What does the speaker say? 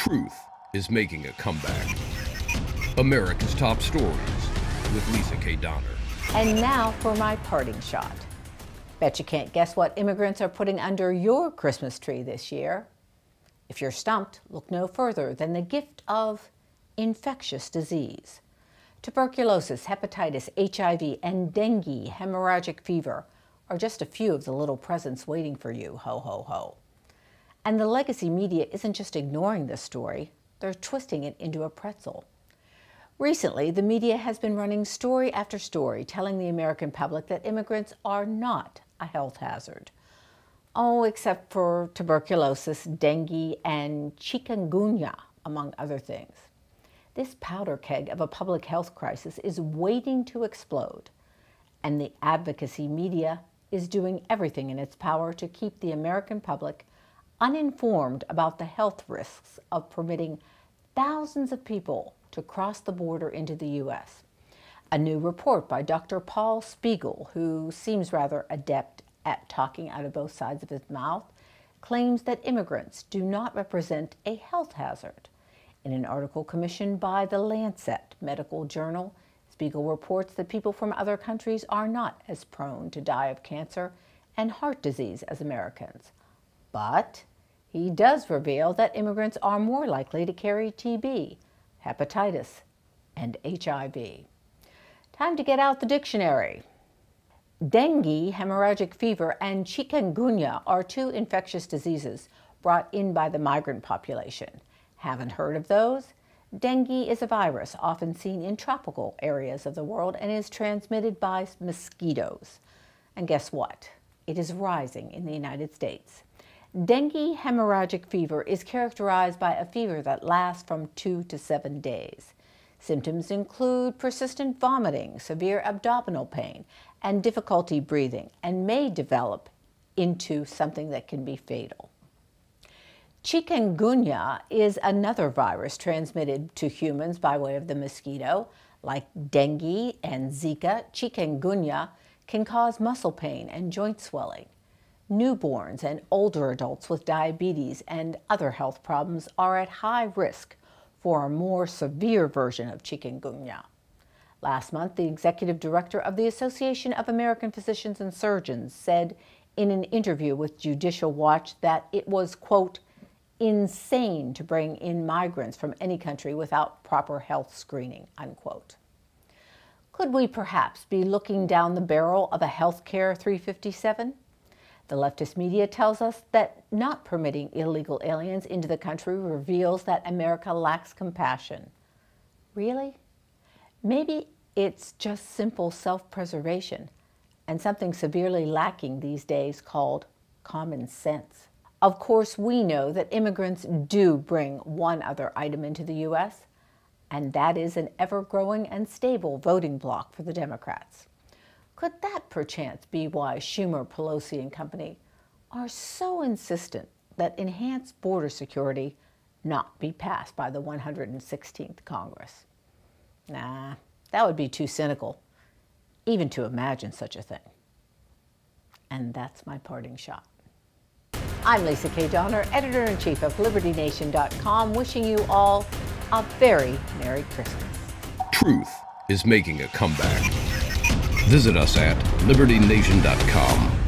Truth is making a comeback. America's Top Stories with Lisa K. Donner. And now for my parting shot. Bet you can't guess what immigrants are putting under your Christmas tree this year. If you're stumped, look no further than the gift of infectious disease. Tuberculosis, hepatitis, HIV, and dengue, hemorrhagic fever are just a few of the little presents waiting for you, ho, ho, ho. And the legacy media isn't just ignoring this story, they're twisting it into a pretzel. Recently, the media has been running story after story telling the American public that immigrants are not a health hazard. Oh, except for tuberculosis, dengue, and chikungunya, among other things. This powder keg of a public health crisis is waiting to explode, and the advocacy media is doing everything in its power to keep the American public uninformed about the health risks of permitting thousands of people to cross the border into the U.S. A new report by Dr. Paul Spiegel, who seems rather adept at talking out of both sides of his mouth, claims that immigrants do not represent a health hazard. In an article commissioned by the Lancet Medical Journal, Spiegel reports that people from other countries are not as prone to die of cancer and heart disease as Americans. But he does reveal that immigrants are more likely to carry TB, hepatitis, and HIV. Time to get out the dictionary. Dengue, hemorrhagic fever, and chikungunya are two infectious diseases brought in by the migrant population. Haven't heard of those? Dengue is a virus often seen in tropical areas of the world and is transmitted by mosquitoes. And guess what? It is rising in the United States. Dengue hemorrhagic fever is characterized by a fever that lasts from 2 to 7 days. Symptoms include persistent vomiting, severe abdominal pain, and difficulty breathing, and may develop into something that can be fatal. Chikungunya is another virus transmitted to humans by way of the mosquito. Like dengue and Zika, chikungunya can cause muscle pain and joint swelling. Newborns and older adults with diabetes and other health problems are at high risk for a more severe version of chikungunya. Last month, the executive director of the Association of American Physicians and Surgeons said in an interview with Judicial Watch that it was, quote, insane to bring in migrants from any country without proper health screening, unquote. Could we perhaps be looking down the barrel of a healthcare 357? The leftist media tells us that not permitting illegal aliens into the country reveals that America lacks compassion. Really? Maybe it's just simple self-preservation and something severely lacking these days called common sense. Of course, we know that immigrants do bring one other item into the U.S., and that is an ever-growing and stable voting bloc for the Democrats. Could that perchance be why Schumer, Pelosi, and company are so insistent that enhanced border security not be passed by the 116th Congress? Nah, that would be too cynical, even to imagine such a thing. And that's my parting shot. I'm Lisa K. Donner, Editor-in-Chief of LibertyNation.com, wishing you all a very Merry Christmas. Truth is making a comeback. Visit us at LibertyNation.com.